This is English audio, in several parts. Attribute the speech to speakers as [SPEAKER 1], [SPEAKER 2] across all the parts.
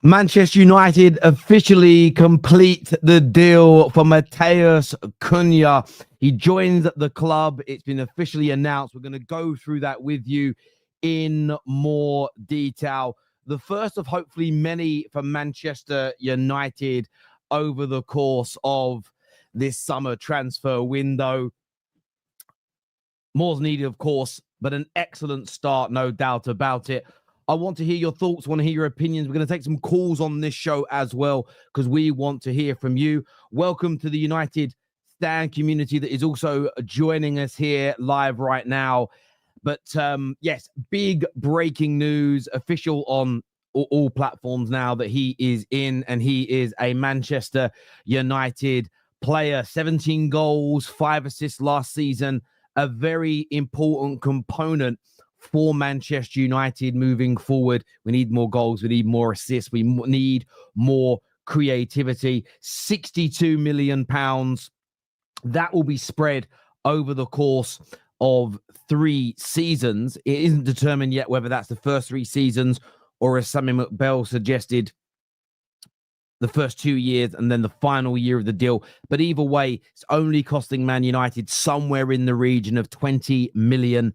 [SPEAKER 1] Manchester United officially complete the deal for Matheus Cunha. He joins the club. It's been officially announced. We're going to go through that with you in more detail. The first of hopefully many for Manchester United over the course of this summer transfer window. More's needed, of course, but an excellent start, no doubt about it. I want to hear your thoughts, want to hear your opinions. We're going to take some calls on this show as well because we want to hear from you. Welcome to the United Stan community that is also joining us here live right now. But yes, big breaking news, official on all platforms now that he is in and he is a Manchester United player. 17 goals, 5 assists last season. A very important component for Manchester United moving forward. We need more goals. We need more assists. We need more creativity. £62 million. That will be spread over the course of 3 seasons. It isn't determined yet whether that's the first 3 seasons or, as Sammy McBell suggested, the first 2 years and then the final year of the deal. But either way, it's only costing Man United somewhere in the region of £20 million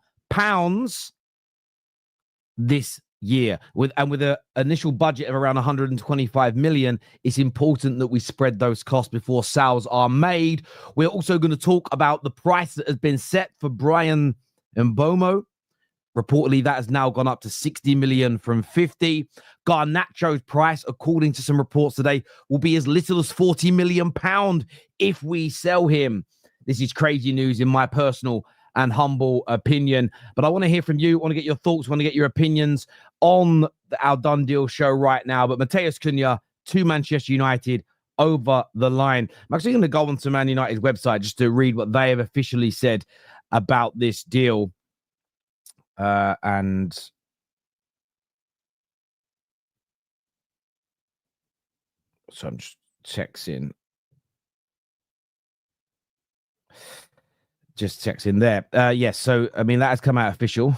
[SPEAKER 1] this year. With an initial budget of around 125 million, it's important that we spread those costs before sales are made. We're also going to talk about the price that has been set for Brian Mbuemo. Reportedly, that has now gone up to 60 million from 50. Garnacho's price, according to some reports today, will be as little as 40 million pound if we sell him. This is crazy news in my personal and humble opinion. But I want to hear from you. I want to get your thoughts. I want to get your opinions on our done deal show right now. But Matheus Cunha to Manchester United over the line. I'm actually going to go onto Man United's website just to read what they have officially said about this deal. And so I'm just checks in. Just checks in there. Yes, so, I mean, that has come out official.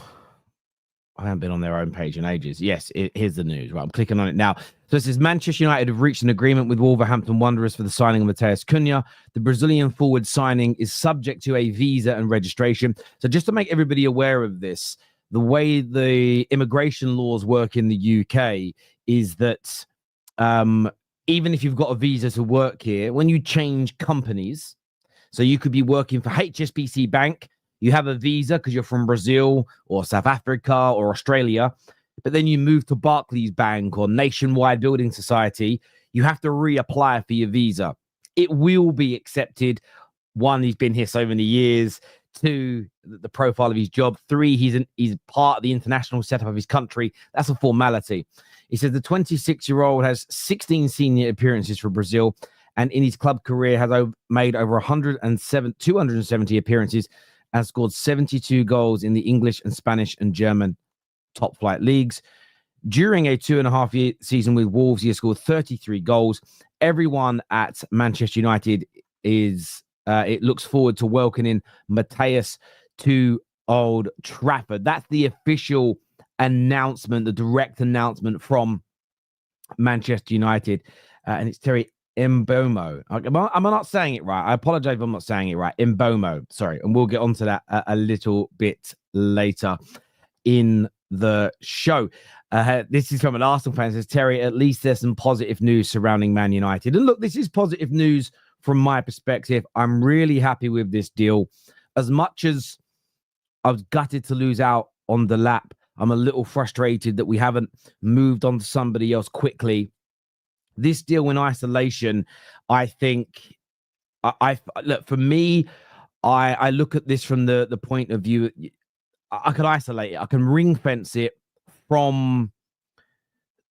[SPEAKER 1] I haven't been on their own page in ages. Yes, here's the news. Right, I'm clicking on it now. So it says Manchester United have reached an agreement with Wolverhampton Wanderers for the signing of Matheus Cunha. The Brazilian forward signing is subject to a visa and registration. So just to make everybody aware of this, the way the immigration laws work in the UK is that even if you've got a visa to work here, when you change companies, so you could be working for HSBC Bank, you have a visa because you're from Brazil or South Africa or Australia, but then you move to Barclays Bank or Nationwide Building Society, you have to reapply for your visa. It will be accepted. 1, he's been here so many years. 2, the profile of his job. 3, he's part of the international setup of his country. That's a formality. He says the 26-year-old has 16 senior appearances for Brazil, and in his club career has made over 270 appearances and scored 72 goals in the English and Spanish and German top flight leagues. During a 2.5-year season with Wolves, he has scored 33 goals. Everyone at Manchester United it looks forward to welcoming Matheus to Old Trafford. That's the official announcement, the direct announcement from Manchester United. And it's Terry Mbuemo. I'm not saying it right. I apologize if I'm not saying it right. Mbuemo, sorry. And we'll get onto that a little bit later in the show. This is from an Arsenal fan. It says, Terry, at least there's some positive news surrounding Man United. And look, this is positive news from my perspective. I'm really happy with this deal. As much as I was gutted to lose out on the lap, I'm a little frustrated that we haven't moved on to somebody else quickly. This deal in isolation, I think, I look, for me, I look at this from the point of view, I can isolate it. I can ring fence it from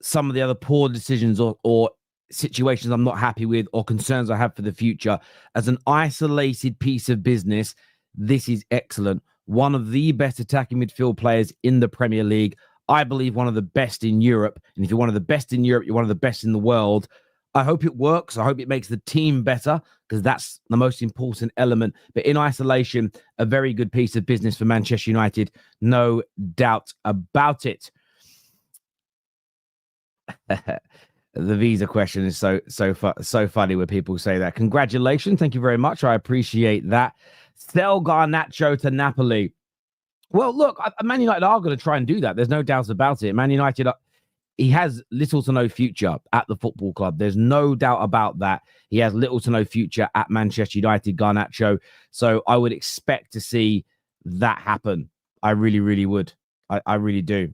[SPEAKER 1] some of the other poor decisions or situations I'm not happy with or concerns I have for the future. As an isolated piece of business, this is excellent. One of the best attacking midfield players in the Premier League. I believe one of the best in Europe. And if you're one of the best in Europe, you're one of the best in the world. I hope it works. I hope it makes the team better because that's the most important element. But in isolation, a very good piece of business for Manchester United. No doubt about it. The visa question is so funny when people say that. Congratulations. Thank you very much. I appreciate that. Sell Garnacho to Napoli. Well, look, Man United are going to try and do that. There's no doubt about it. Man United, he has little to no future at the football club. There's no doubt about that. He has little to no future at Manchester United, Garnacho. So I would expect to see that happen. I really, really would. I really do.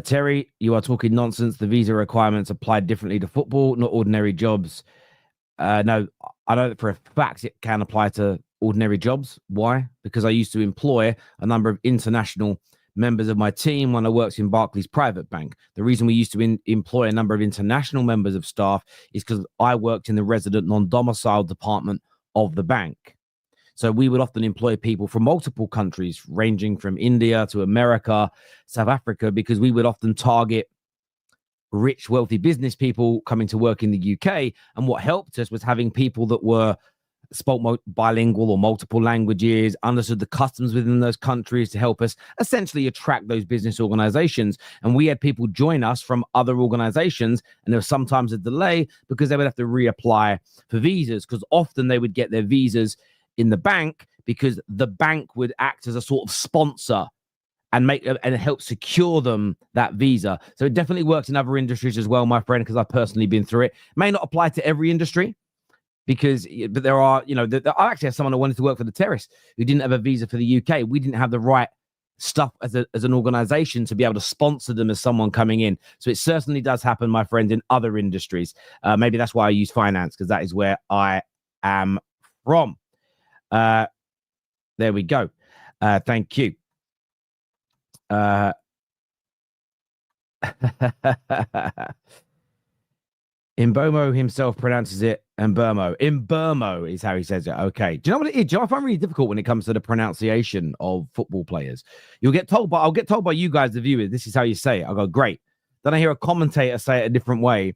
[SPEAKER 1] Terry, you are talking nonsense. The visa requirements apply differently to football, not ordinary jobs. No, I know that for a fact it can apply to ordinary jobs. Why? Because I used to employ a number of international members of my team when I worked in Barclays Private Bank. The reason we used to employ a number of international members of staff is because I worked in the resident non-domiciled department of the bank. So we would often employ people from multiple countries, ranging from India to America, South Africa, because we would often target rich, wealthy business people coming to work in the UK. And what helped us was having people that spoke bilingual or multiple languages, understood the customs within those countries to help us essentially attract those business organizations. And we had people join us from other organizations, and there was sometimes a delay because they would have to reapply for visas, because often they would get their visas in the bank because the bank would act as a sort of sponsor and help secure them that visa. So it definitely works in other industries as well, my friend, because I've personally been through it. May not apply to every industry, but there are, I actually have someone who wanted to work for the Terrace who didn't have a visa for the UK. We didn't have the right stuff as an organization to be able to sponsor them as someone coming in. So it certainly does happen, my friend, in other industries. Maybe that's why I use finance, because that is where I am from. There we go. Thank you. Mbuemo himself pronounces it Mbuemo. Mbuemo is how he says it. Okay. Do you know what it is? Do you know what I find really difficult when it comes to the pronunciation of football players? I'll get told by you guys, the viewers, this is how you say it. I'll go, great. Then I hear a commentator say it a different way.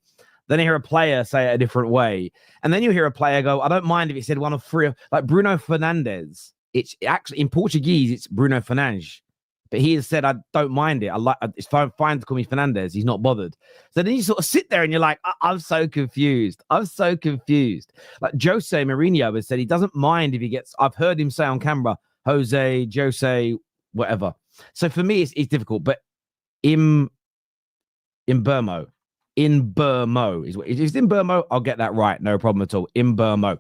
[SPEAKER 1] Then I hear a player say it a different way. And then you hear a player go, I don't mind if he said one of three, like Bruno Fernandes. It's actually in Portuguese, it's Bruno Fernandes. But he has said, I don't mind it. It's fine to call me Fernandez. He's not bothered. So then you sort of sit there and you're like, I'm so confused. Like Jose Mourinho has said he doesn't mind if he gets, I've heard him say on camera, Jose, whatever. So for me, it's difficult. But Mbuemo is what it is. Mbuemo, I'll get that right. No problem at all. Mbuemo.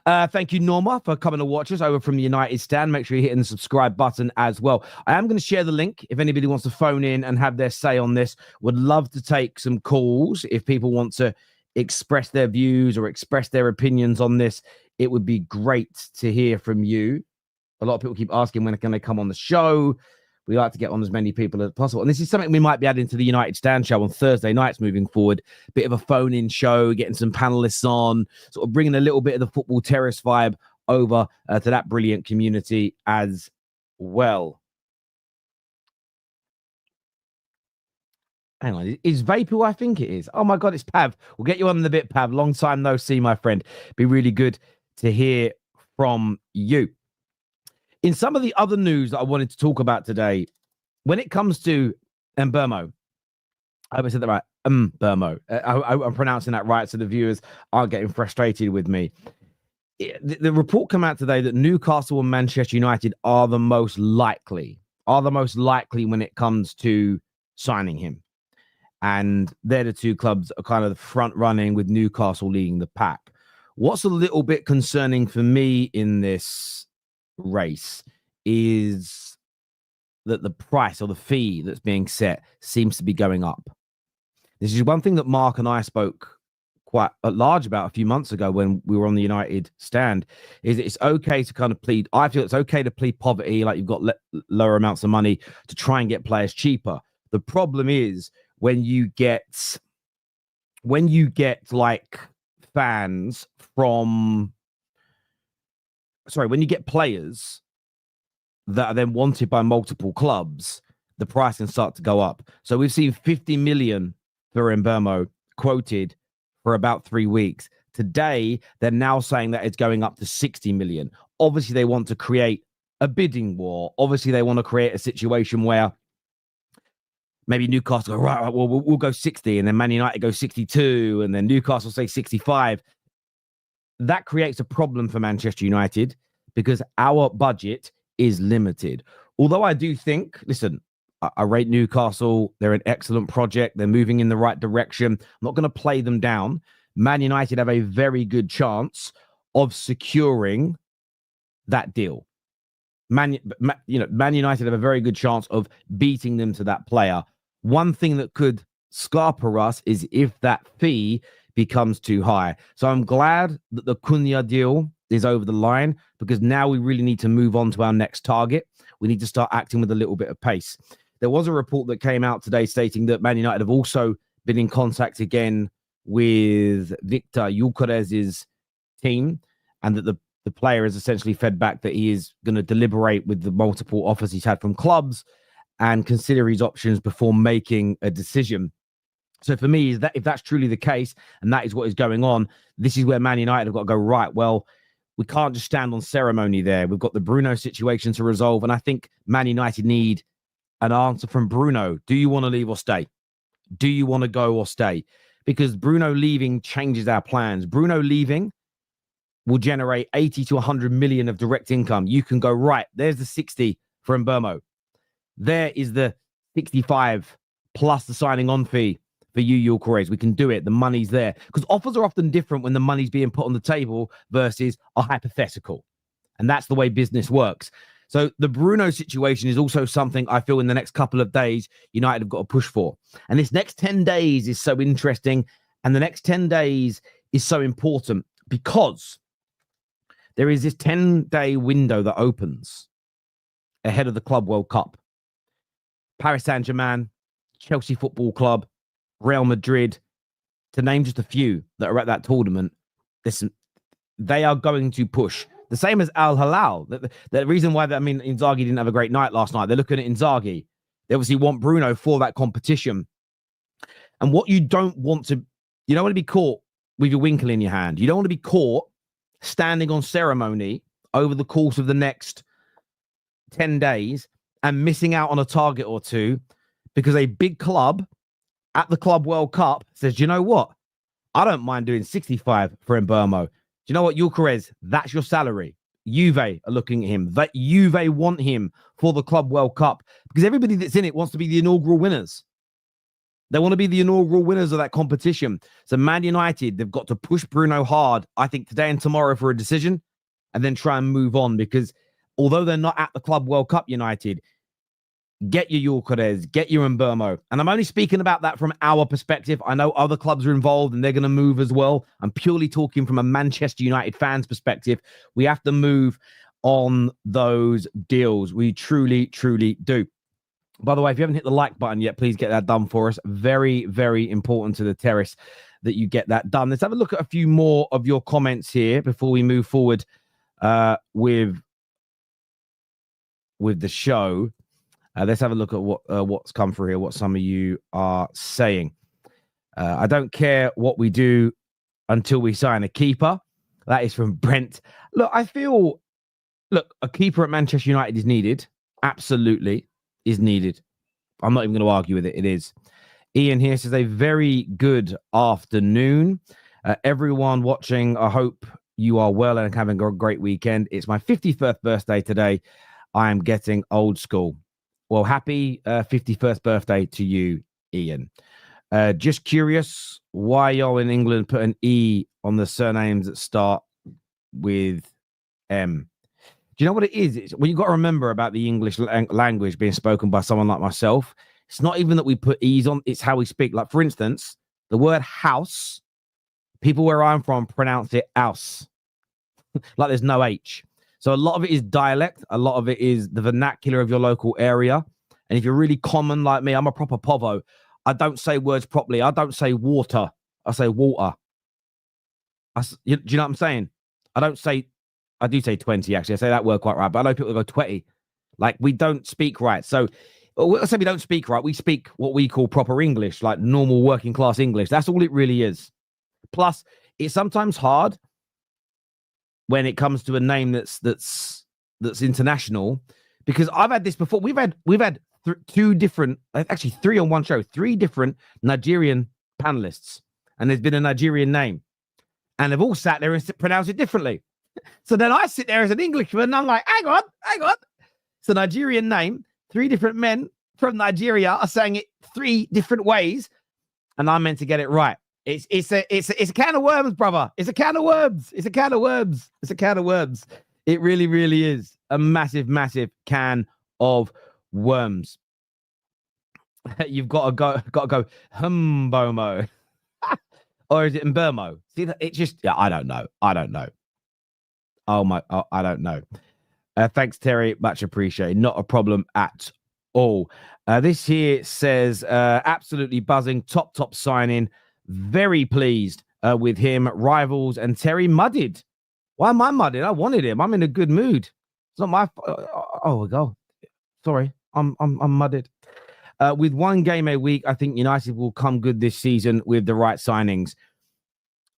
[SPEAKER 1] Thank you, Norma, for coming to watch us over from the United Stand. Make sure you're hitting the subscribe button as well. I am going to share the link if anybody wants to phone in and have their say on this. Would love to take some calls if people want to express their views or express their opinions on this. It would be great to hear from you. A lot of people keep asking when can they come on the show. We like to get on as many people as possible. And this is something we might be adding to the United Stand show on Thursday nights moving forward. Bit of a phone-in show, getting some panelists on, sort of bringing a little bit of the Football Terrace vibe over to that brilliant community as well. Hang on, is Vape who I think it is? Oh my God, it's Pav. We'll get you on in a bit, Pav. Long time no see, my friend. Be really good to hear from you. In some of the other news that I wanted to talk about today, when it comes to Mbuemo, I hope I said that right. Mbuemo. I'm pronouncing that right, so the viewers aren't getting frustrated with me. The report came out today that Newcastle and Manchester United are the most likely when it comes to signing him. And they're the two clubs that are kind of the front running, with Newcastle leading the pack. What's a little bit concerning for me in this race is that the price or the fee that's being set seems to be going up. This is one thing that Mark and I spoke quite large about a few months ago when we were on the United Stand, is it's okay to kind of plead. I feel it's okay to plead poverty, like you've got lower amounts of money to try and get players cheaper. The problem is when you get like fans from, when you get players that are then wanted by multiple clubs, the price can start to go up. So we've seen 50 million for Mbuemo quoted for about 3 weeks. Today, they're now saying that it's going up to 60 million. Obviously, they want to create a bidding war. Obviously, they want to create a situation where maybe Newcastle go, right, well, we'll go 60, and then Man United go 62, and then Newcastle say 65. That creates a problem for Manchester United because our budget is limited. Although I do think, listen, I rate Newcastle. They're an excellent project. They're moving in the right direction. I'm not going to play them down. Man United have a very good chance of securing that deal. Man United have a very good chance of beating them to that player. One thing that could scarper us is if that fee becomes too high. So I'm glad that the Cunha deal is over the line, because now we really need to move on to our next target. We need to start acting with a little bit of pace. There was a report that came out today stating that Man United have also been in contact again with Victor Gyökeres's team, and that the player has essentially fed back that he is going to deliberate with the multiple offers he's had from clubs and consider his options before making a decision. So for me, if that's truly the case, and that is what is going on, this is where Man United have got to go, right, well, we can't just stand on ceremony there. We've got the Bruno situation to resolve, and I think Man United need an answer from Bruno. Do you want to leave or stay? Do you want to go or stay? Because Bruno leaving changes our plans. Bruno leaving will generate 80 to 100 million of direct income. You can go, right, there's the 60 for Mbuemo. There is the 65 plus the signing on fee for you, Gyökeres. We can do it. The money's there. Because offers are often different when the money's being put on the table versus a hypothetical. And that's the way business works. So the Bruno situation is also something I feel in the next couple of days United have got to push for. And this next 10 days is so interesting. And the next 10 days is so important because there is this 10-day window that opens ahead of the Club World Cup. Paris Saint-Germain, Chelsea Football Club, Real Madrid, to name just a few that are at that tournament, listen, they are going to push. The same as Al Hilal. The reason why Inzaghi didn't have a great night last night, they're looking at Inzaghi. They obviously want Bruno for that competition. And what you don't want to be caught with your winkle in your hand. You don't want to be caught standing on ceremony over the course of the next 10 days and missing out on a target or two because a big club at the Club World Cup says, you know what? I don't mind doing 65 for Mbuemo. Do you know what, Gyökeres? That's your salary. Juve are looking at him. That Juve want him for the Club World Cup because everybody that's in it wants to be the inaugural winners. They want to be the inaugural winners of that competition. So Man United, they've got to push Bruno hard, I think, today and tomorrow for a decision and then try and move on because although they're not at the Club World Cup, United, get your Gyökeres, get your Mbuemo. And I'm only speaking about that from our perspective. I know other clubs are involved and they're going to move as well. I'm purely talking from a Manchester United fan's perspective. We have to move on those deals. We truly, truly do. By the way, if you haven't hit the like button yet, please get that done for us. Very, very important to the terrace that you get that done. Let's have a look at a few more of your comments here before we move forward with the show. Let's have a look at what's come through here, what some of you are saying. I don't care what we do until we sign a keeper. That is from Brent. Look, a keeper at Manchester United is needed. Absolutely is needed. I'm not even going to argue with it. It is. Ian here says a very good afternoon. Everyone watching, I hope you are well and having a great weekend. It's my 51st birthday today. I am getting old school. Well, happy 51st birthday to you, Ian. Just curious why y'all in England put an E on the surnames that start with M. Do you know what it is? Well, you've got to remember about the English language being spoken by someone like myself. It's not even that we put E's on, it's how we speak. Like, for instance, the word house, people where I'm from pronounce it house. Like there's no H. So a lot of it is dialect. A lot of it is the vernacular of your local area. And if you're really common like me, I'm a proper povo. I don't say words properly. I don't say water. I say water. Do you know what I'm saying? I do say 20, actually. I say that word quite right. But I know people go 20. Like, we don't speak right. So I say we don't speak right. We speak what we call proper English, like normal working class English. That's all it really is. Plus, it's sometimes hard when it comes to a name that's international, because I've had this before. We've had two different, actually three on one show, three different Nigerian panelists, and there's been a Nigerian name, and they've all sat there and pronounced it differently. So then I sit there as an Englishman, and I'm like, hang on. It's a Nigerian name. Three different men from Nigeria are saying it three different ways, and I'm meant to get it right. It's a can of worms, brother. It's a can of worms. It's a can of worms. It's a can of worms. It really, really is a massive, massive can of worms. You've got to go Mbuemo. Or is it Mbuemo? See, it just, yeah, I don't know. I don't know. I don't know. Thanks, Terry. Much appreciated. Not a problem at all. This here says, absolutely buzzing. Top signing. Very pleased with him. Rivals and Terry mudded. Why am I mudded? I wanted him. I'm in a good mood. It's not my. Oh, God. Sorry, I'm mudded. With one game a week, I think United will come good this season with the right signings.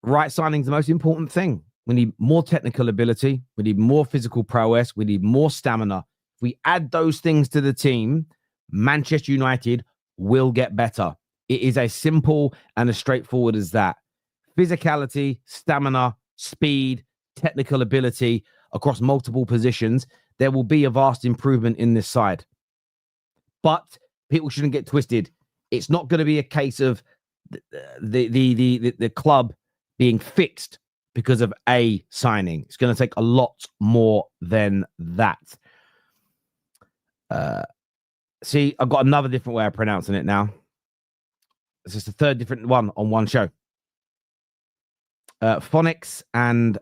[SPEAKER 1] Right signings is the most important thing. We need more technical ability. We need more physical prowess. We need more stamina. If we add those things to the team, Manchester United will get better. It is as simple and as straightforward as that. Physicality, stamina, speed, technical ability across multiple positions. There will be a vast improvement in this side. But people shouldn't get twisted. It's not going to be a case of the club being fixed because of a signing. It's going to take a lot more than that. See, I've got another different way of pronouncing it now. It's just a third different one on one show. Phonics and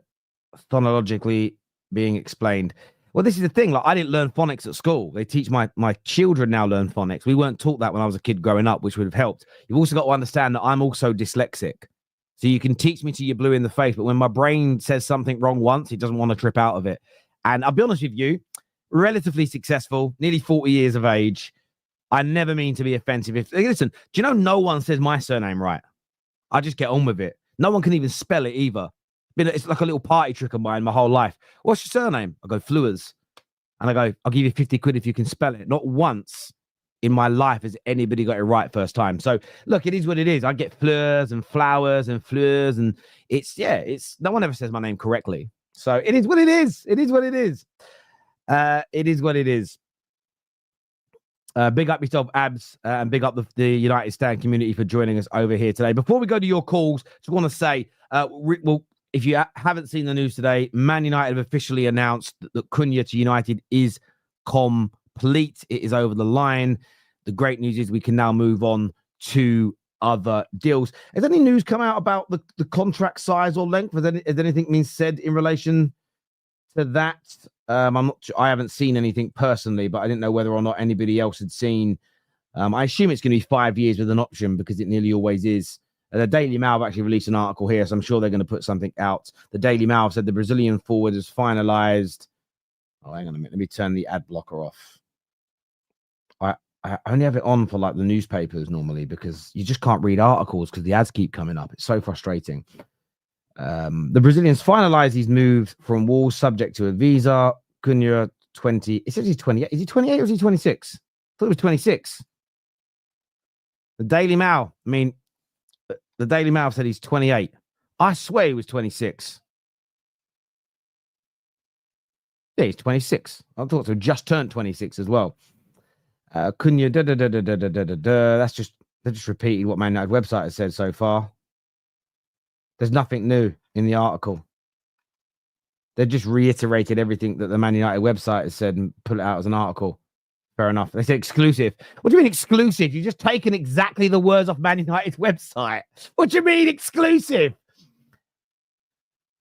[SPEAKER 1] phonologically being explained. Well, this is the thing. Like, I didn't learn phonics at school. They teach my children now learn phonics. We weren't taught that when I was a kid growing up, which would have helped. You've also got to understand that I'm also dyslexic. So you can teach me till you're blue in the face, but when my brain says something wrong once, it doesn't want to trip out of it. And I'll be honest with you, relatively successful, nearly 40 years of age. I never mean to be offensive. Listen, do you know no one says my surname right? I just get on with it. No one can even spell it either. It's like a little party trick of mine my whole life. What's your surname? I go, Fleurs. And I go, I'll give you 50 quid if you can spell it. Not once in my life has anybody got it right first time. So look, it is what it is. I get fleurs and flowers and fleurs, and it's no one ever says my name correctly. So it is what it is. It is what it is. It is what it is. Big up yourself, Abs, and big up the United Stand community for joining us over here today. Before we go to your calls, just want to say, well, if you haven't seen the news today, Man United have officially announced that Cunha to United is complete. It is over the line. The great news is we can now move on to other deals. Has any news come out about the contract size or length? Has anything been said in relation to that? I'm not sure. I haven't seen anything personally, but I didn't know whether or not anybody else had seen. I assume it's going to be 5 years with an option because it nearly always is. The Daily Mail have actually released an article here, so I'm sure they're going to put something out. The Daily Mail said the Brazilian forward is finalized. Oh, hang on a minute. Let me turn the ad blocker off. I only have it on for like the newspapers normally because you just can't read articles because the ads keep coming up. It's so frustrating. The Brazilians finalized his move from Wolves subject to a visa. Cunha 20. It says he's 28. Is he 28 or is he 26? I thought it was 26. The Daily Mail. I mean, the Daily Mail said he's 28. I swear he was 26. Yeah, he's 26. I thought so. Just turned 26 as well. Cunha. That's just they're just repeating what Man United website has said so far. There's nothing new in the article. They just reiterated everything that the Man United website has said and put it out as an article. Fair enough. They said exclusive. What do you mean exclusive? You've just taken exactly the words off Man United's website. What do you mean exclusive?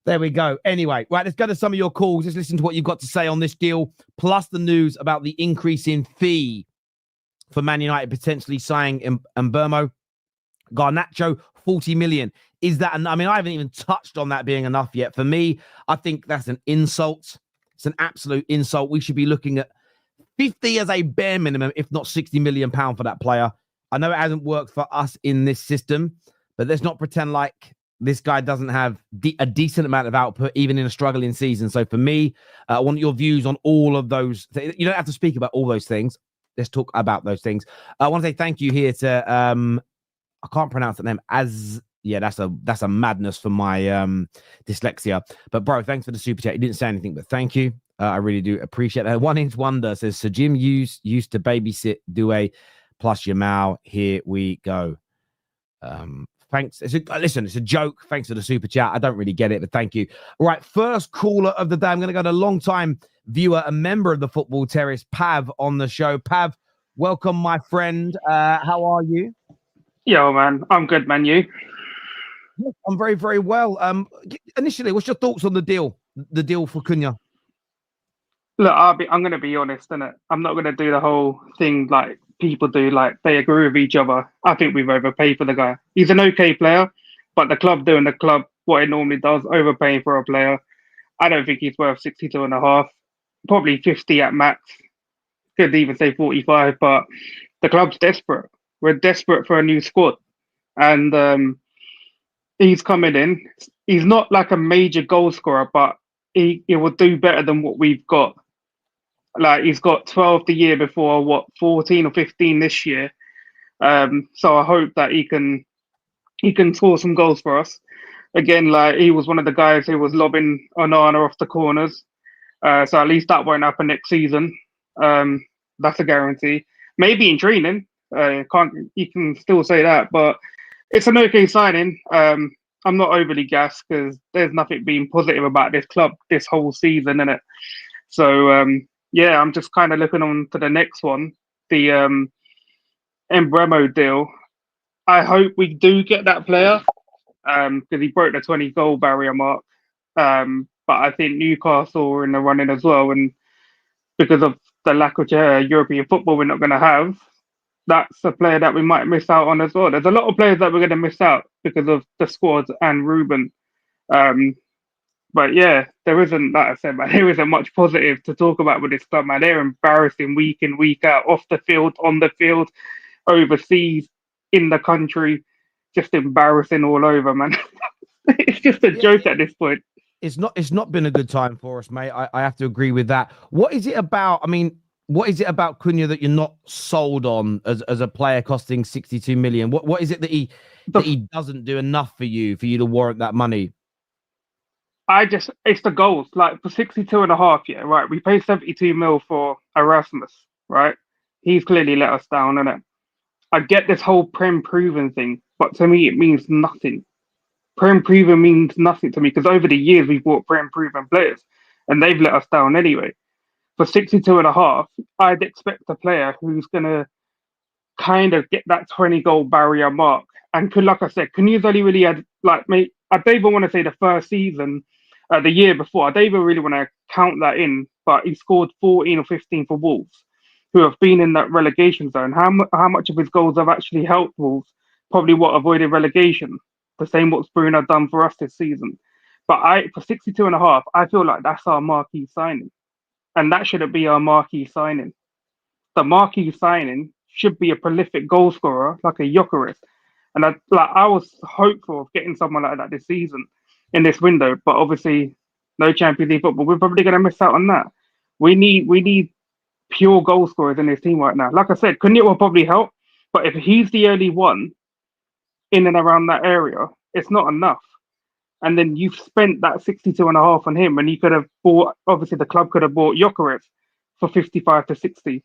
[SPEAKER 1] There we go. Anyway, right, let's go to some of your calls. Let's listen to what you've got to say on this deal, plus the news about the increase in fee for Man United potentially signing Mbuemo. Garnacho, 40 million. Is that, I mean, I haven't even touched on that being enough yet. For me, I think that's an insult. It's an absolute insult. We should be looking at 50 as a bare minimum, if not 60 million pounds for that player. I know it hasn't worked for us in this system, but let's not pretend like this guy doesn't have a decent amount of output, even in a struggling season. So for me, I want your views on all of those. You don't have to speak about all those things. let's talk about those things. I want to say thank you here to I can't pronounce that name. That's a madness for my dyslexia. But bro, thanks for the super chat. You didn't say anything, but thank you. I really do appreciate that. 1 Inch Wonder says, so Jim used to babysit Due plus Yamal. Here we go. Thanks. Listen, it's a joke. Thanks for the super chat. I don't really get it, but thank you. All right, first caller of the day. I'm going to go to long-time viewer, a member of the Football Terrace, Pav, on the show. Pav, welcome, my friend. How are you?
[SPEAKER 2] Yo, man, I'm good, man. You?
[SPEAKER 1] I'm very, very well. Initially, what's your thoughts on the deal? The deal for Cunha?
[SPEAKER 2] Look, I'm going to be honest, innit? I'm not going to do the whole thing like people do, like they agree with each other. I think we've overpaid for the guy. He's an okay player, but the club doing the club what it normally does, overpaying for a player. I don't think he's worth 62 and a half. Probably 50 at max. Could even say 45, but the club's desperate. We're desperate for a new squad. And he's coming in. He's not like a major goal scorer, but he will do better than what we've got. Like he's got 12 the year before, 14 or 15 this year. So I hope that he can score some goals for us. Again, like he was one of the guys who was lobbing Onana off the corners. So at least that won't happen next season. That's a guarantee. Maybe in training, you can still say that, but it's an okay signing. I'm not overly gassed because there's nothing being positive about this club this whole season, innit? So yeah, I'm just kind of looking on to the next one, the Mbuemo deal. I hope we do get that player because he broke the 20 goal barrier mark. But I think Newcastle are in the running as well, and because of the lack of European football we're not going to have, that's a player that we might miss out on as well. There's a lot of players that we're going to miss out because of the squad and Ruben. But yeah, there isn't, like I said, man, there isn't much positive to talk about with this club, man. They're embarrassing week in, week out, off the field, on the field, overseas, in the country, just embarrassing all over, man. It's just a joke at this point.
[SPEAKER 1] It's not been a good time for us, mate. I have to agree with that. What is it about? I mean, what is it about Cunha that you're not sold on as a player costing 62 million? What is it that he doesn't do enough for you to warrant that money?
[SPEAKER 2] It's the goals. Like for 62 and a half, yeah, right. We paid 72 mil for Erasmus, right? He's clearly let us down, innit? I get this whole Prem proven thing, but to me, it means nothing. Prem proven means nothing to me because over the years, we've bought Prem proven players and they've let us down anyway. For 62 and a half, I'd expect a player who's going to kind of get that 20 goal barrier mark. And like I said, Cunha's only really had, like, mate, I don't even want to say the first season, the year before. I don't even really want to count that in, but he scored 14 or 15 for Wolves, who have been in that relegation zone. How much of his goals have actually helped Wolves? Probably what avoided relegation. The same what Bruno done for us this season. But for 62 and a half, I feel like that's our marquee signing. And that shouldn't be our marquee signing. The marquee signing should be a prolific goal scorer like a Gyökeres. And I was hopeful of getting someone like that this season in this window, but obviously no Champions League football. We're probably going to miss out on that. We need pure goal scorers in this team right now. Like I said, Cunha will probably help, but if he's the early one in and around that area, it's not enough. And then you've spent that 62 and a half on him, and you could have bought, obviously the club could have bought Gyökeres for 55 to 60.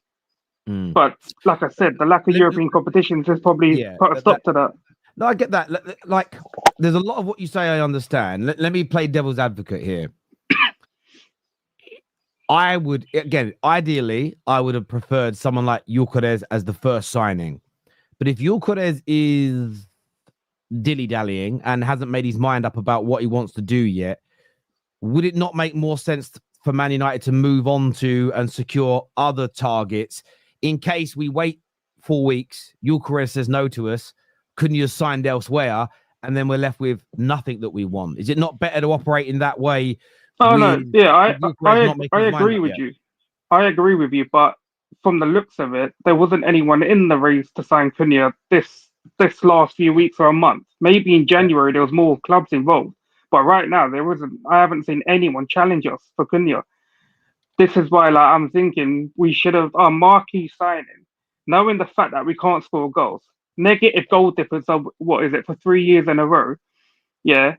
[SPEAKER 2] But like I said, the lack of European competitions has probably put a stop to that.
[SPEAKER 1] No, I get that. Like, there's a lot of what you say I understand. Let me play devil's advocate here. Ideally, I would have preferred someone like Gyökeres as the first signing. But if Gyökeres is dilly-dallying and hasn't made his mind up about what he wants to do yet, would it not make more sense for Man United to move on to and secure other targets in case we wait 4 weeks, Gyökeres says no to us, Cunha's signed elsewhere, and then we're left with nothing that we want? Is it not better to operate in that way?
[SPEAKER 2] Oh, no. Yeah, I agree with you. I agree with you, but from the looks of it, there wasn't anyone in the race to sign Cunha this last few weeks or a month. Maybe in January there was more clubs involved, but right now there wasn't. I haven't seen anyone challenge us for Cunha. this is why, like, I'm thinking we should have our marquee signing, knowing the fact that we can't score goals, negative goal difference of what is it for 3 years in a row. Yeah,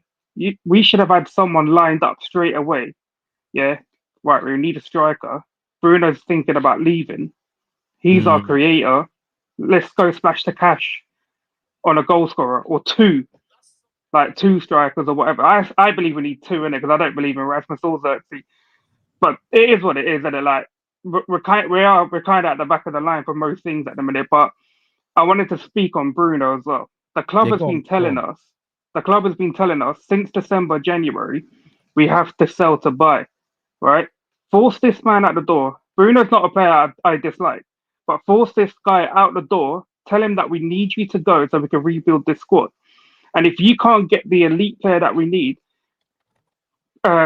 [SPEAKER 2] we should have had someone lined up straight away. Yeah, right. We need a striker. Bruno's thinking about leaving. He's our
[SPEAKER 1] Mm.
[SPEAKER 2] creator. Let's go splash the cash on a goal scorer or two, like two strikers or whatever. I believe we need two in it because I don't believe in Rasmus or Xerxes. But it is what it is, and it like we're kind of at the back of the line for most things at the minute. But I wanted to speak on Bruno as well. The club
[SPEAKER 1] Yeah,
[SPEAKER 2] has
[SPEAKER 1] go
[SPEAKER 2] been
[SPEAKER 1] on, go
[SPEAKER 2] telling
[SPEAKER 1] on.
[SPEAKER 2] us. The club has been telling us since December, January, we have to sell to buy. Right? Force this man out the door. Bruno's not a player I dislike, but force this guy out the door. Tell him that we need you to go so we can rebuild this squad. And if you can't get the elite player that we need,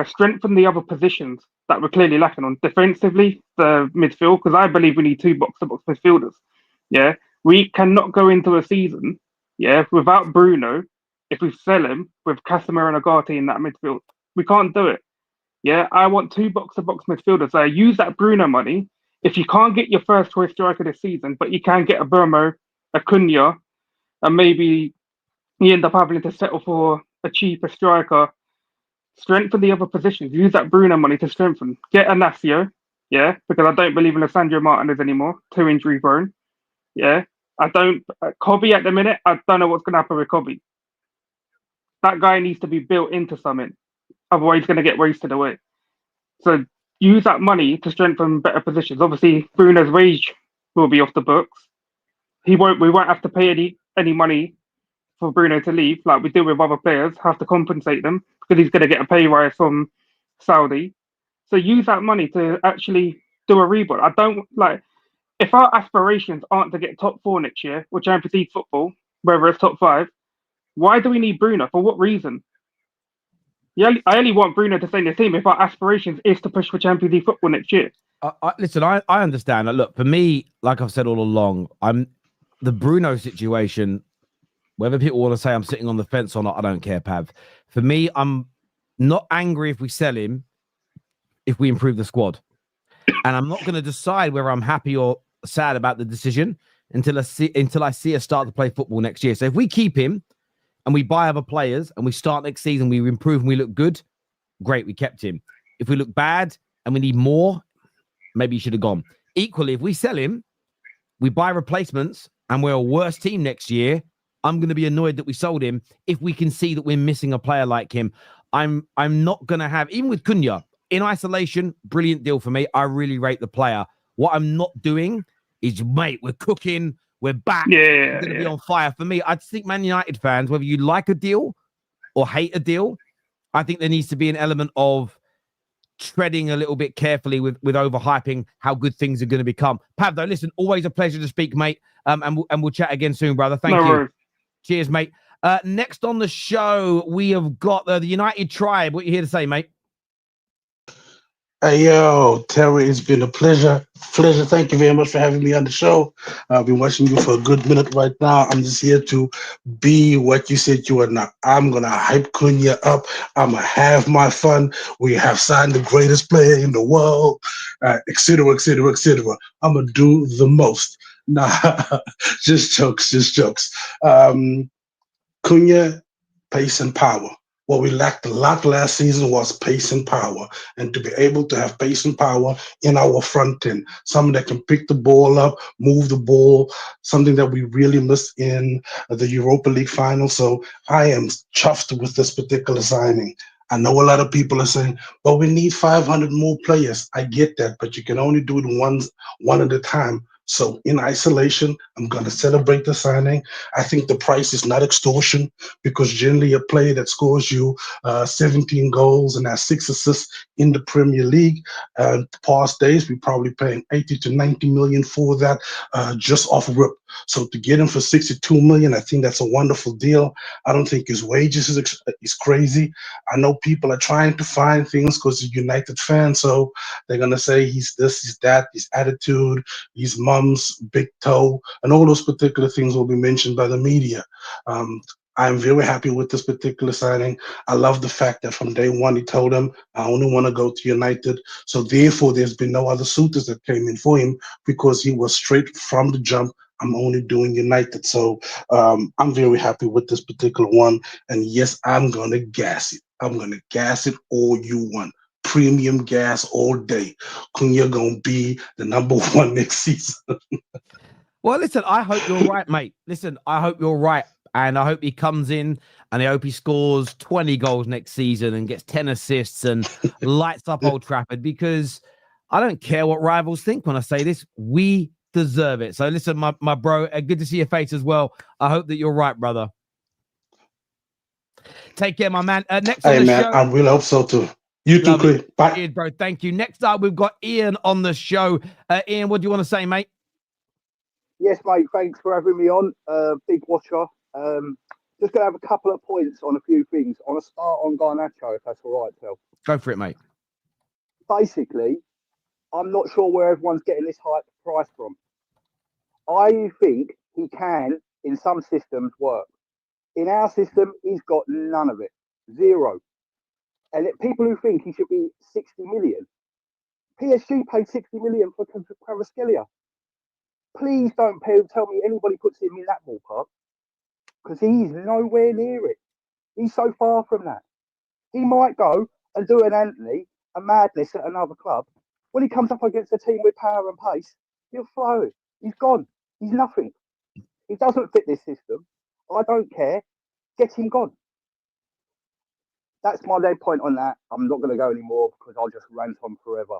[SPEAKER 2] strengthen the other positions that we're clearly lacking on. Defensively, the midfield, because I believe we need two box-to-box midfielders. Yeah, we cannot go into a season, yeah, without Bruno. If we sell him with Casemiro and Agati in that midfield, we can't do it. Yeah, I want two box-to-box midfielders. So use that Bruno money. If you can't get your first choice striker this season, but you can get a Mbuemo, a Cunha, and maybe you end up having to settle for a cheaper striker. Strengthen the other positions. Use that Bruno money to strengthen. Get Anacio, yeah, because I don't believe in Alessandro Martinez anymore. Too injury prone. Yeah, I don't. Kobe at the minute, I don't know what's going to happen with Kobe. That guy needs to be built into something. Otherwise, he's going to get wasted away. So use that money to strengthen better positions. Obviously, Bruno's wage will be off the books. He won't. We won't have to pay any money for Bruno to leave, like we do with other players. Have to compensate them because he's going to get a pay rise from Saudi. So use that money to actually do a rebuild. I don't like if our aspirations aren't to get top four next year or Champions League football, whether it's top five. Why do we need Bruno? For what reason? Yeah, I only want Bruno to stay in the team if our aspirations is to push for Champions League football next year.
[SPEAKER 1] Listen, I understand. Look, for me, like I've said all along, I'm the Bruno situation. Whether people want to say I'm sitting on the fence or not, I don't care, Pav. For me, I'm not angry if we sell him, if we improve the squad. And I'm not going to decide whether I'm happy or sad about the decision until I see us start to play football next year. So if we keep him and we buy other players and we start next season, we improve and we look good, great, we kept him. If we look bad and we need more, maybe he should have gone. Equally, if we sell him, we buy replacements and we're a worse team next year, I'm going to be annoyed that we sold him if we can see that we're missing a player like him. I'm not going to have, even with Cunha, in isolation, brilliant deal for me. I really rate the player. What I'm not doing is, mate, we're cooking, we're back, we're going to be on fire. For me, I just think Man United fans, whether you like a deal or hate a deal, I think there needs to be an element of treading a little bit carefully with overhyping how good things are going to become. Pav, though, listen, always a pleasure to speak, mate. And we'll chat again soon, brother. Thank you.
[SPEAKER 2] Worries.
[SPEAKER 1] Cheers, mate. Next on the show, we have got the United Tribe. What are you here to say, mate?
[SPEAKER 3] Hey, yo, Terry, it's been a pleasure. Thank you very much for having me on the show. I've been watching you for a good minute right now. I'm just here to be what you said you are not. I'm going to hype Cunha up. I'm going to have my fun. We have signed the greatest player in the world, et cetera, et cetera, et cetera. I'm going to do the most. Nah, just jokes. Cunha, pace and power. What we lacked a lot last season was pace and power, and to be able to have pace and power in our front end, someone that can pick the ball up, move the ball, something that we really missed in the Europa League final. So I am chuffed with this particular signing. I know a lot of people are saying, well, we need 500 more players. I get that, but you can only do it one at a time. So in isolation, I'm going to celebrate the signing. I think the price is not extortion because generally a player that scores you 17 goals and has 6 assists in the Premier League, past days, we're probably paying 80 to 90 million for that just off rip. So to get him for 62 million, I think that's a wonderful deal. I don't think his wages is crazy. I know people are trying to find things because he's a United fan, so they're going to say he's this, he's that, his attitude, his mom's big toe, and all those particular things will be mentioned by the media. I'm very happy with this particular signing. I love the fact that from day one he told them, I only want to go to United. So therefore, there's been no other suitors that came in for him because he was straight from the jump. I'm only doing United. So I'm very happy with this particular one. And yes, I'm going to gas it. I'm going to gas it all you want. Premium gas all day. Cunha going to be the number one next season.
[SPEAKER 1] Well, listen, I hope you're right, mate. Listen, I hope you're right. And I hope he comes in and I hope he scores 20 goals next season and gets 10 assists and lights up Old Trafford, because I don't care what rivals think when I say this. We deserve it. So listen, my bro, good to see your face as well. I hope that you're right, brother. Take care, my man. Next on the show.
[SPEAKER 3] I really hope so too. You too, Chris. Bye.
[SPEAKER 1] Cheers, bro. Thank you. Next up, we've got Ian on the show. Ian, what do you want to say, mate?
[SPEAKER 4] Yes, mate. Thanks for having me on. Big watcher. Just going to have a couple of points on a few things. I want to start on Garnacho, if that's all right, Phil.
[SPEAKER 1] Go for it, mate.
[SPEAKER 4] Basically, I'm not sure where everyone's getting this high price from. I think he can, in some systems, work. In our system, he's got none of it. Zero. And people who think he should be 60 million, PSG paid 60 million for Kvaratskhelia. Please don't tell me anybody puts him in that ballpark, because he's nowhere near it. He's so far from that. He might go and do an Anthony, a madness at another club. When he comes up against a team with power and pace, he'll flow. He's gone. He's nothing. He doesn't fit this system. I don't care. Get him gone. That's my main point on that. I'm not going to go anymore because I'll just rant on forever.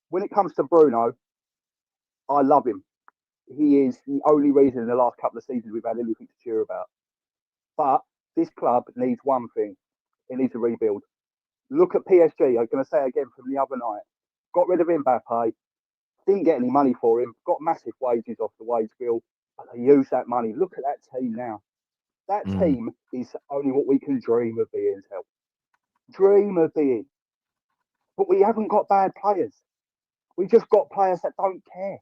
[SPEAKER 4] When it comes to Bruno, I love him. He is the only reason in the last couple of seasons we've had anything to cheer about. But this club needs one thing. It needs a rebuild. Look at PSG. I'm going to say again from the other night. Got rid of Mbappe. Didn't get any money for him. Got massive wages off the wage bill. But they used that money. Look at that team now. That team is only what we can dream of being. Dream of being. But we haven't got bad players. We just got players that don't care.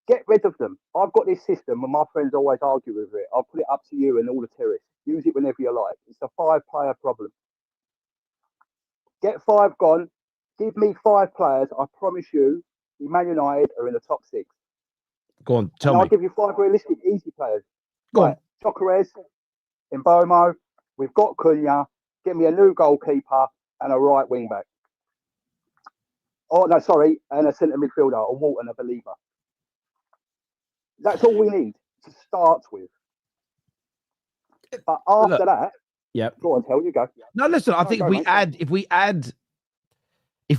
[SPEAKER 4] Get rid of them. I've got this system, and my friends always argue with it. I'll put it up to you and all the terrace. Use it whenever you like. It's a 5-player problem. Get 5 gone. Give me 5 players. I promise you, Man United are in the top 6.
[SPEAKER 1] Go on, tell me.
[SPEAKER 4] I'll give you 5 realistic, easy players.
[SPEAKER 1] Go on.
[SPEAKER 4] Chocorez, Mbuemo. We've got Cunha. Get me a new goalkeeper and a right wing back. Oh, no, sorry. And a centre midfielder, a Walton, a believer. That's all we need to start with. But after that, go on, tell you go.
[SPEAKER 1] No, listen, I think if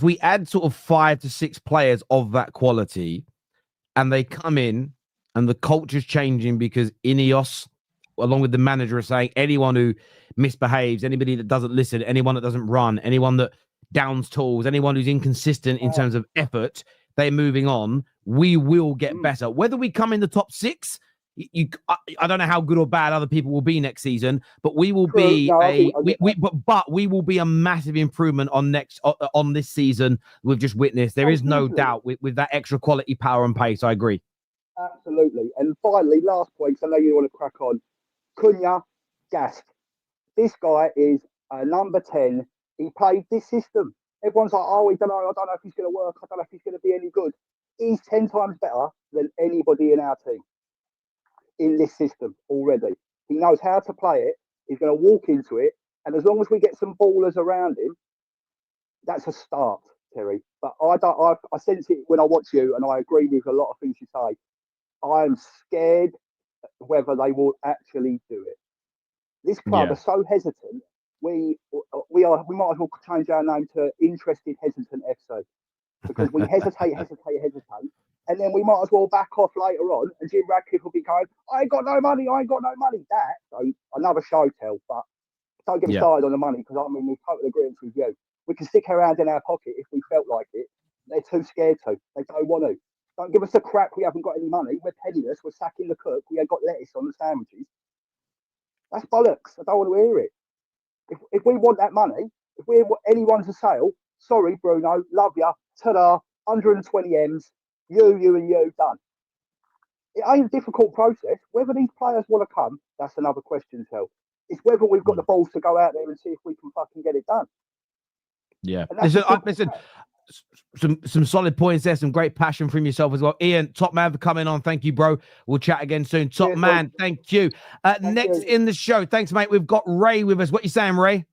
[SPEAKER 1] we add sort of 5 to 6 players of that quality, and they come in and the culture's changing because Ineos, along with the manager, are saying anyone who misbehaves, anybody that doesn't listen, anyone that doesn't run, anyone that downs tools, anyone who's inconsistent in terms of effort, they're moving on. We will get better. Whether we come in the top 6, I don't know how good or bad other people will be next season, but we will be but we will be a massive improvement on this season. We've just witnessed. There is no doubt with that extra quality, power, and pace. I agree.
[SPEAKER 4] Absolutely. And finally, last point, I know you want to crack on. Cunha, gassed. This guy is a number 10. He played this system. Everyone's like, oh, I don't know if he's going to work. I don't know if he's going to be any good. He's 10 times better than anybody in our team in this system already. He knows how to play it. He's going to walk into it. And as long as we get some ballers around him, that's a start, Terry. But I sense it when I watch you, and I agree with a lot of things you say. I'm scared whether they will actually do it. This club are so hesitant. We might as well change our name to Interested Hesitant FC, because we hesitate, and then we might as well back off later on, and Jim Radcliffe will be going, I ain't got no money. So another show tell, but don't get me started on the money, because I'm in total agreement with you. We can stick our hand in our pocket if we felt like it. They're too scared to. They don't want to. Don't give us the crap. We haven't got any money. We're penniless. We're sacking the cook. We ain't got lettuce on the sandwiches. That's bollocks. I don't want to hear it. If we want that money, if we want anyone to sale, sorry, Bruno, love ya, ta-da, 120 M's, you and you, done. It ain't a difficult process. Whether these players want to come, that's another question, Tel. It's whether we've got the balls to go out there and see if we can fucking get it done.
[SPEAKER 1] Yeah.
[SPEAKER 4] And that's
[SPEAKER 1] Listen, some solid points there, some great passion from yourself as well. Ian, top man for coming on. Thank you, bro. We'll chat again soon. Top man, thank you. Next in the show, thanks, mate. We've got Ray with us. What you saying, Ray?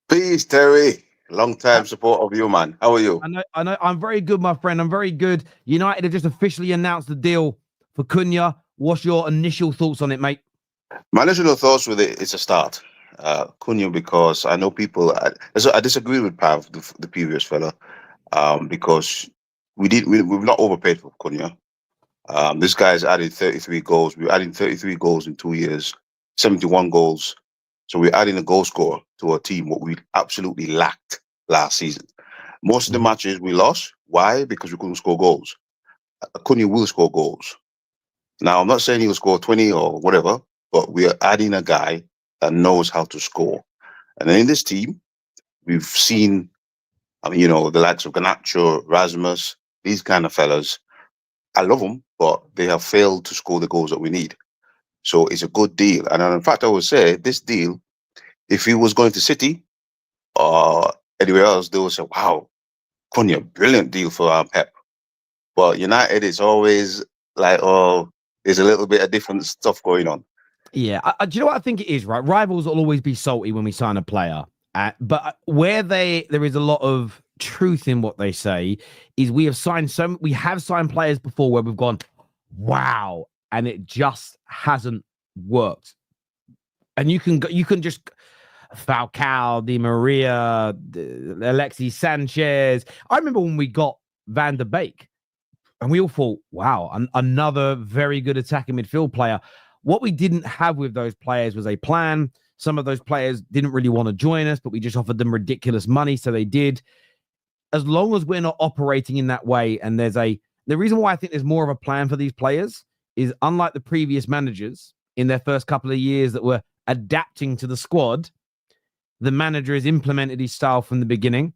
[SPEAKER 5] Peace, Terry. Long time support of you, man. How are you?
[SPEAKER 1] I know. I'm very good, my friend. I'm very good. United have just officially announced the deal for Cunha. What's your initial thoughts on it, mate?
[SPEAKER 5] My initial thoughts with it, it's a start. Cunha, because I know people. I disagree with Pav, the previous fella, because we've not overpaid for Cunha. This guy's added 33 goals. We're adding 33 goals in 2 years, 71 goals. So we're adding a goal scorer to our team, what we absolutely lacked last season. Most of the matches we lost. Why? Because we couldn't score goals. Cunha will score goals. Now, I'm not saying he'll score 20 or whatever, but we are adding a guy that knows how to score. And in this team, we've seen, the likes of Garnacho, Rasmus, these kind of fellas. I love them, but they have failed to score the goals that we need. So it's a good deal. And in fact, I would say this deal, if he was going to City or anywhere else, they would say, wow, Cunha, brilliant deal for Pep. But United, it's always like, oh, there's a little bit of different stuff going on.
[SPEAKER 1] Yeah. Do you know what I think it is, right? Rivals will always be salty when we sign a player. But where there is a lot of truth in what they say is we have signed players before where we've gone, wow, and it just hasn't worked. And you can just Falcao, Di Maria, Alexis Sanchez. I remember when we got Van der Beek, and we all thought, wow, another very good attacking midfield player. What we didn't have with those players was a plan. Some of those players didn't really want to join us, but we just offered them ridiculous money, so they did. As long as we're not operating in that way, and the reason why I think there's more of a plan for these players is, unlike the previous managers in their first couple of years that were adapting to the squad, the manager has implemented his style from the beginning.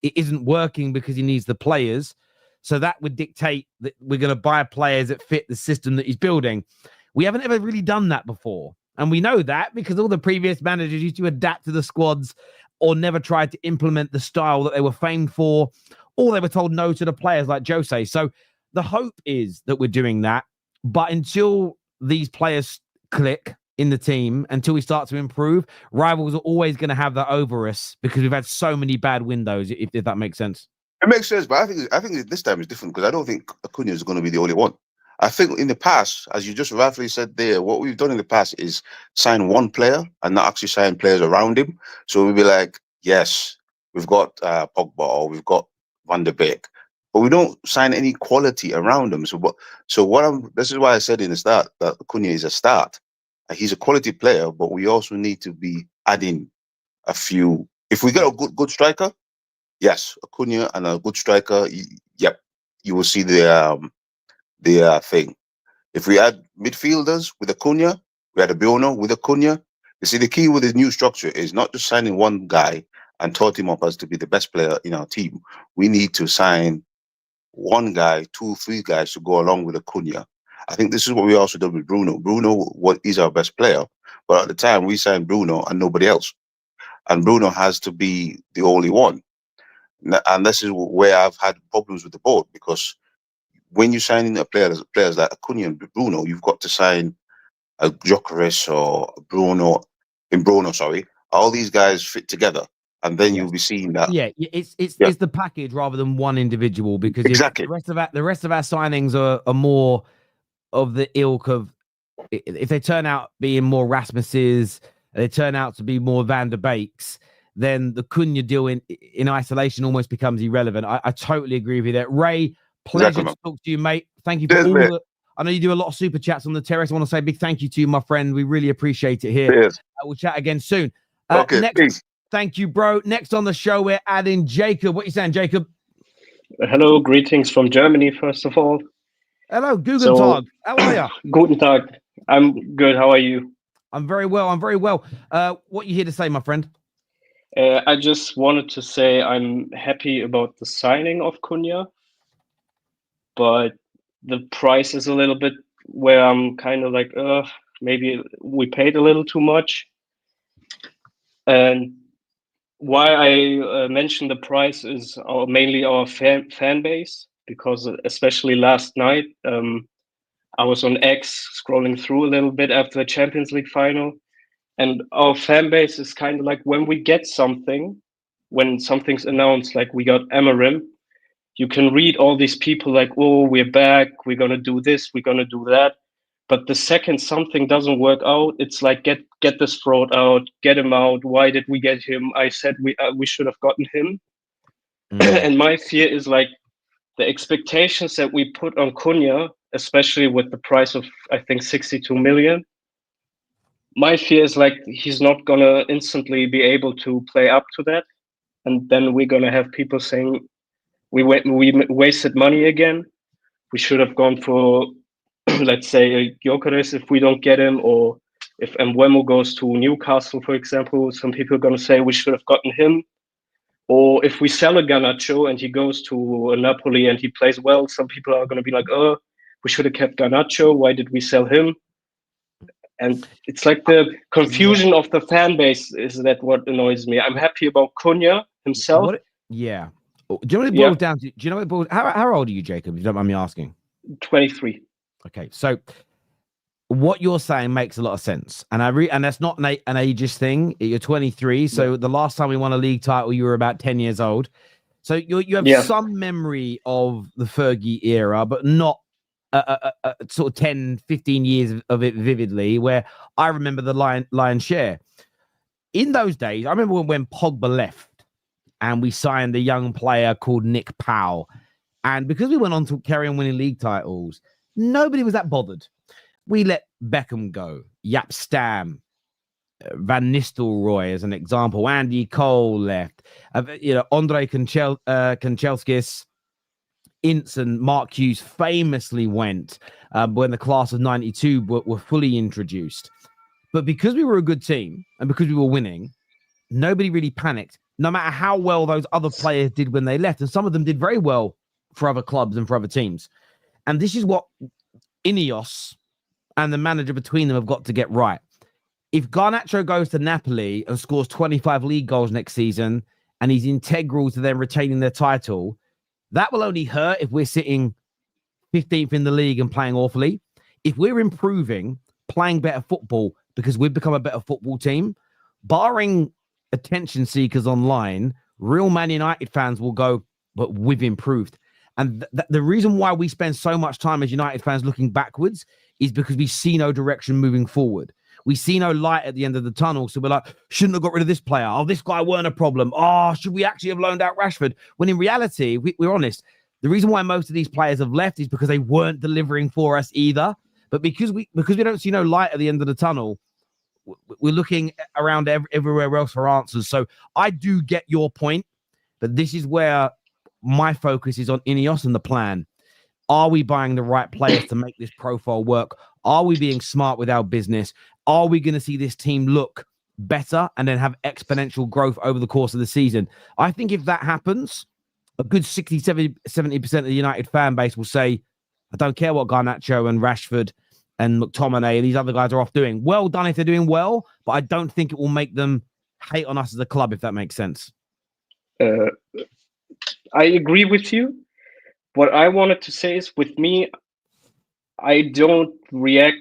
[SPEAKER 1] It isn't working because he needs the players. So that would dictate that we're going to buy players that fit the system that he's building. We haven't ever really done that before. And we know that because all the previous managers used to adapt to the squads or never tried to implement the style that they were famed for, or they were told no to the players like Jose. So the hope is that we're doing that. But until these players click in the team, until we start to improve, rivals are always going to have that over us because we've had so many bad windows, if that makes sense.
[SPEAKER 5] It makes sense, but I think this time is different because I don't think Cunha is going to be the only one. I think in the past, as you just rightfully said there, what we've done in the past is sign one player and not actually sign players around him. So we'll be like, yes, we've got Pogba or we've got Van der Beek, but we don't sign any quality around him. This is why I said in the start that Cunha is a start. He's a quality player, but we also need to be adding a few. If we get a good striker, yes, Cunha and a good striker, yep, you will see the thing. If we add midfielders with a Cunha, we had a Bruno with a Cunha. You see, the key with this new structure is not just signing one guy and tot him up as to be the best player in our team. We need to sign one guy, 2, 3 guys to go along with a Cunha. I think this is what we also did with Bruno. Bruno is our best player, but at the time we signed Bruno and nobody else. And Bruno has to be the only one. And this is where I've had problems with the board, because when you sign in players like Cunha and Bruno, you've got to sign a Gyökeres or Bruno. All these guys fit together, and then you'll be seeing that.
[SPEAKER 1] Yeah, it's the package rather than one individual, because
[SPEAKER 5] exactly.
[SPEAKER 1] the rest of our signings are more of the ilk of, if they turn out being more Rasmus's, they turn out to be more Van der Beeks, then the Cunha deal in isolation almost becomes irrelevant. I totally agree with you there. Ray, pleasure to talk to you, mate. Thank you for I know you do a lot of super chats on the terrace. I want to say a big thank you to you, my friend. We really appreciate it here.
[SPEAKER 5] Cheers.
[SPEAKER 1] We'll chat again soon.
[SPEAKER 5] Okay,
[SPEAKER 1] next,
[SPEAKER 5] peace.
[SPEAKER 1] Thank you, bro. Next on the show, we're adding Jacob. What are you saying, Jacob?
[SPEAKER 6] Hello, greetings from Germany, first of all.
[SPEAKER 1] Hello, Guten Tag. How are you?
[SPEAKER 6] Guten Tag. I'm good. How are you?
[SPEAKER 1] I'm very well. What are you here to say, my friend?
[SPEAKER 6] I just wanted to say I'm happy about the signing of Cunha, but the price is a little bit where I'm kind of like, maybe we paid a little too much. And why I mentioned the price is mainly our fan base, because especially last night, I was on X scrolling through a little bit after the Champions League final, and our fan base is kind of like, when we get something, when something's announced, like we got Amarim, you can read all these people like, oh, we're back, we're gonna do this, we're gonna do that. But the second something doesn't work out, it's like, get this fraud out, get him out. Why did we get him? I said we should have gotten him. And my fear is like the expectations that we put on Cunha, especially with the price of, I think, 62 million. My fear is like he's not gonna instantly be able to play up to that, and then we're gonna have people saying we wasted money again. We should have gone for, let's say, Gyökeres if we don't get him, or if Mbuemo goes to Newcastle, for example, some people are going to say we should have gotten him. Or if we sell a Garnacho and he goes to Napoli and he plays well, some people are going to be like, oh, we should have kept Garnacho. Why did we sell him? And it's like the confusion of the fan base is that what annoys me. I'm happy about Cunha himself.
[SPEAKER 1] Yeah. Do you know what it boils down to? Do you know what it boils? How old are you, Jacob? If you don't mind me asking.
[SPEAKER 6] 23.
[SPEAKER 1] Okay, so what you're saying makes a lot of sense, and and that's not an ageist thing. You're 23, so the last time we won a league title, you were about 10 years old. So you have some memory of the Fergie era, but not sort of 10, 15 years of it vividly. Where I remember the lion's share in those days. I remember when Pogba left, and we signed a young player called Nick Powell. And because we went on to carry on winning league titles, nobody was that bothered. We let Beckham go, Jaap Stam, Van Nistelrooy as an example. Andy Cole left. Andre Kanchelskis, Ince and Mark Hughes famously went when the class of 92 were fully introduced. But because we were a good team and because we were winning, nobody really panicked, no matter how well those other players did when they left. And some of them did very well for other clubs and for other teams. And this is what Ineos and the manager between them have got to get right. If Garnacho goes to Napoli and scores 25 league goals next season and he's integral to them retaining their title, that will only hurt if we're sitting 15th in the league and playing awfully. If we're improving, playing better football because we've become a better football team, barring attention seekers online, real Man United fans will go, but we've improved. And the reason why we spend so much time as United fans looking backwards is because we see no direction moving forward. We see no light at the end of the tunnel. So we're like, shouldn't have got rid of this player. Oh, this guy weren't a problem. Oh, should we actually have loaned out Rashford? When in reality, we're honest. The reason why most of these players have left is because they weren't delivering for us either. But because we don't see no light at the end of the tunnel, we're looking around everywhere else for answers. So I do get your point, but this is where my focus is on Ineos and the plan. Are we buying the right players to make this profile work? Are we being smart with our business? Are we going to see this team look better and then have exponential growth over the course of the season? I think if that happens, a good 60, 70% of the United fan base will say, I don't care what Garnacho and Rashford and McTominay and these other guys are off doing. Well done if they're doing well, but I don't think it will make them hate on us as a club, if that makes sense.
[SPEAKER 6] I agree with you. What I wanted to say is, with me, I don't react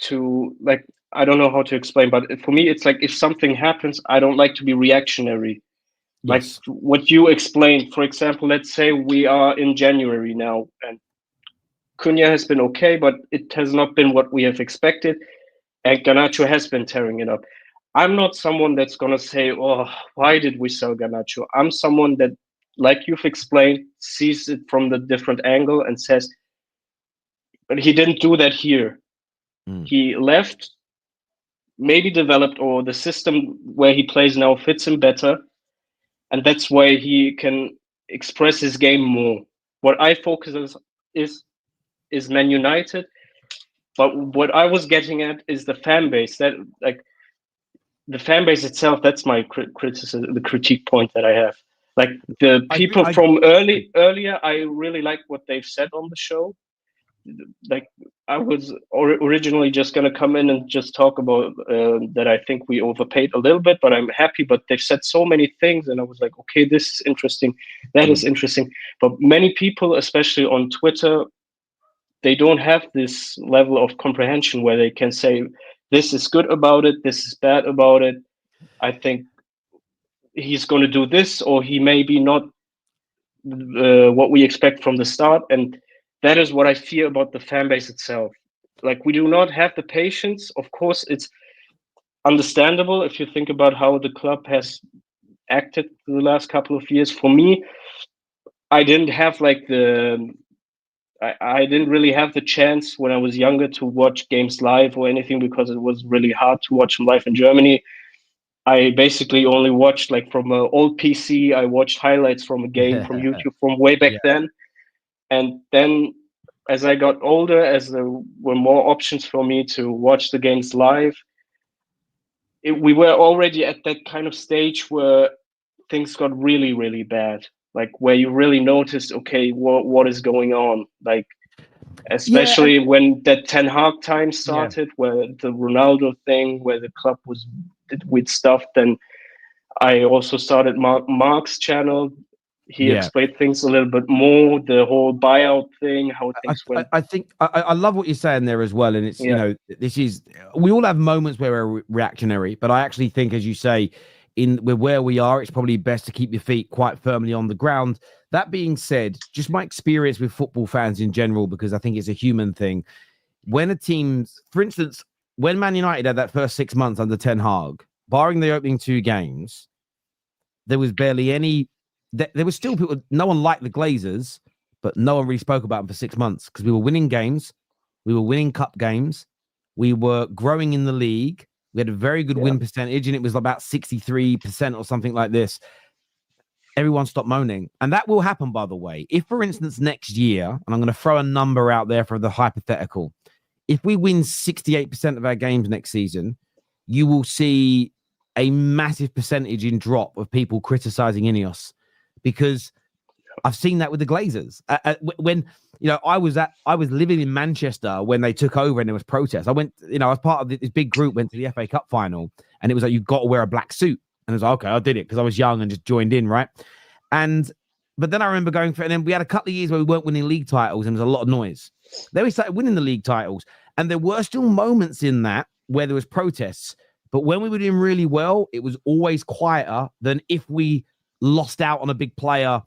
[SPEAKER 6] to, like, I don't know how to explain, but for me, it's like if something happens, I don't like to be reactionary. Yes. Like what you explained, for example, let's say we are in January now and Cunha has been okay, but it has not been what we have expected. And Garnacho has been tearing it up. I'm not someone that's going to say, oh, why did we sell Garnacho? I'm someone that, like you've explained, sees it from the different angle and says, but he didn't do that here. He left, maybe developed, or the system where he plays now fits him better. And that's why he can express his game more. What I focus on is Man United. But what I was getting at is the fan base. That, like, the fan base itself, that's my criticism, the critique point that I have. Like the people from earlier, I really like what they've said on the show. Like I was originally just going to come in and just talk about that I think we overpaid a little bit, but I'm happy. But they've said so many things, and I was like, okay, this is interesting, that is interesting. But many people, especially on Twitter, they don't have this level of comprehension where they can say, this is good about it, this is bad about it. I think he's going to do this, or he may be not what we expect from the start. And that is what I fear about the fan base itself. Like, we do not have the patience. Of course, it's understandable if you think about how the club has acted the last couple of years. For me, I didn't have like I didn't really have the chance when I was younger to watch games live or anything, because it was really hard to watch them live in Germany. I basically only watched like from an old PC. I watched highlights from a game from YouTube from way back then. And then as I got older, as there were more options for me to watch the games live, we were already at that kind of stage where things got really, really bad. Like, where you really noticed, okay, what is going on? Like, especially when that Ten Hag time started, where the Ronaldo thing, where the club was with stuff. Then I also started Mark's channel. He explained things a little bit more, the whole buyout thing, how things went.
[SPEAKER 1] I think I love what you're saying there as well. And it's, you know, this is, we all have moments where we're reactionary, but I actually think, as you say, where we are, it's probably best to keep your feet quite firmly on the ground. That being said, just my experience with football fans in general, because I think it's a human thing. When a team, for instance, when Man United had that first 6 months under Ten Hag, barring the opening 2 games, there was barely any. There was still people. No one liked the Glazers, but no one really spoke about them for 6 months, because we were winning games, we were winning cup games, we were growing in the league. We had a very good win percentage, and it was about 63% or something like this. Everyone stopped moaning. And that will happen, by the way. If, for instance, next year, and I'm going to throw a number out there for the hypothetical, if we win 68% of our games next season, you will see a massive percentage in drop of people criticizing Ineos, because I've seen that with the Glazers. When, you know, I was living in Manchester when they took over and there was protests. I went, you know, I was part of this big group, went to the FA Cup final, and it was like, you've got to wear a black suit. And I was like, okay, I did it because I was young and just joined in, right? But then I remember going for it, and then we had a couple of years where we weren't winning league titles and there was a lot of noise. Then we started winning the league titles, and there were still moments in that where there was protests. But when we were doing really well, it was always quieter than if we lost out on a big player,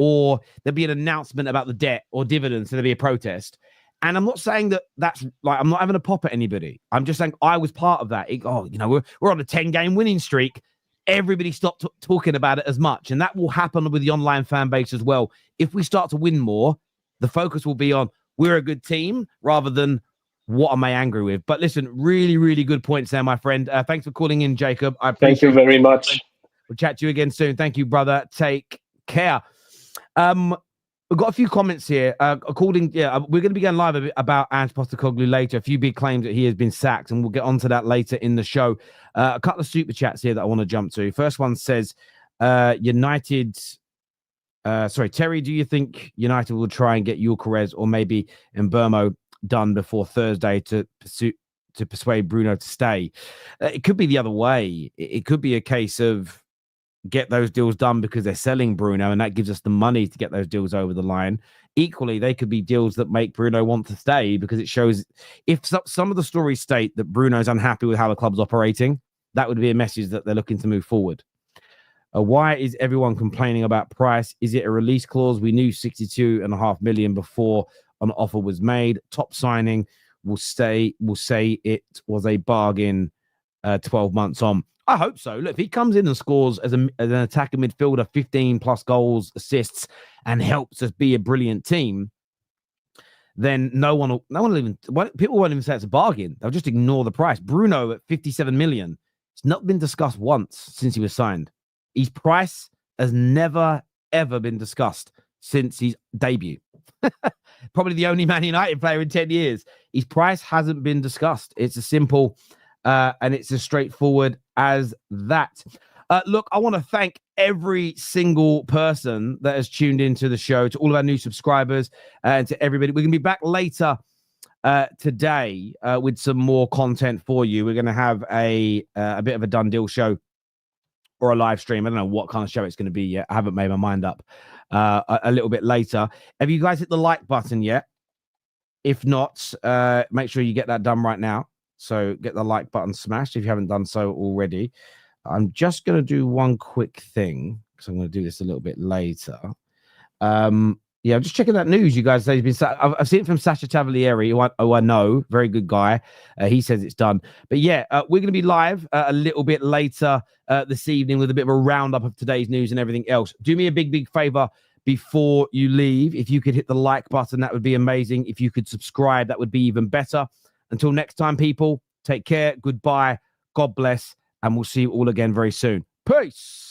[SPEAKER 1] or there'd be an announcement about the debt or dividends, so there'd be a protest. And I'm not saying that's like, I'm not having a pop at anybody. I'm just saying I was part of that. You know, we're on a 10-game winning streak. Everybody stopped talking about it as much. And that will happen with the online fan base as well. If we start to win more, the focus will be on, we're a good team, rather than what am I angry with. But listen, really, really good points there, my friend. Thanks for calling in, Jacob. I appreciate it.
[SPEAKER 6] Thank you very much.
[SPEAKER 1] We'll chat to you again soon. Thank you, brother. Take care. We've got a few comments here. We're going to be going live a bit about Ange Postecoglou later. A few big claims that he has been sacked, and we'll get onto that later in the show. A couple of super chats here that I want to jump to. First one says, Terry, do you think United will try and get Gyökeres or maybe Mbuemo done before Thursday to persuade Bruno to stay? It could be the other way. It could be a case of get those deals done because they're selling Bruno, and that gives us the money to get those deals over the line. Equally, they could be deals that make Bruno want to stay, because it shows, if some of the stories state that Bruno's unhappy with how the club's operating, that would be a message that they're looking to move forward. Why is everyone complaining about price? Is it a release clause? We knew 62.5 million before an offer was made. Top signing will say it was a bargain 12 months on. I hope so. Look, if he comes in and scores as an attacking midfielder, 15 plus goals, assists, and helps us be a brilliant team, then people won't even say it's a bargain. They'll just ignore the price. Bruno at 57 million. It's not been discussed once since he was signed. His price has never, ever been discussed since his debut. Probably the only Man United player in 10 years. His price hasn't been discussed. It's as simple and it's as straightforward as that. Look, I want to thank every single person that has tuned into the show, to all of our new subscribers, and to everybody. We're going to be back later today with some more content for you. We're going to have a bit of a done deal show or a live stream. I don't know what kind of show it's going to be yet. I haven't made my mind up. A little bit later. Have you guys hit the like button yet? If not, make sure you get that done right now. So get the like button smashed if you haven't done so already. I'm just going to do one quick thing because I'm going to do this a little bit later. Yeah, I'm just checking that news. You guys say I've seen it from Sasha Tavalieri, who I know, very good guy. He says it's done. But yeah, we're going to be live a little bit later this evening with a bit of a roundup of today's news and everything else. Do me a big favor before you leave. If you could hit the like button, that would be amazing. If you could subscribe, that would be even better. Until next time, people, take care. Goodbye. God bless. And we'll see you all again very soon. Peace.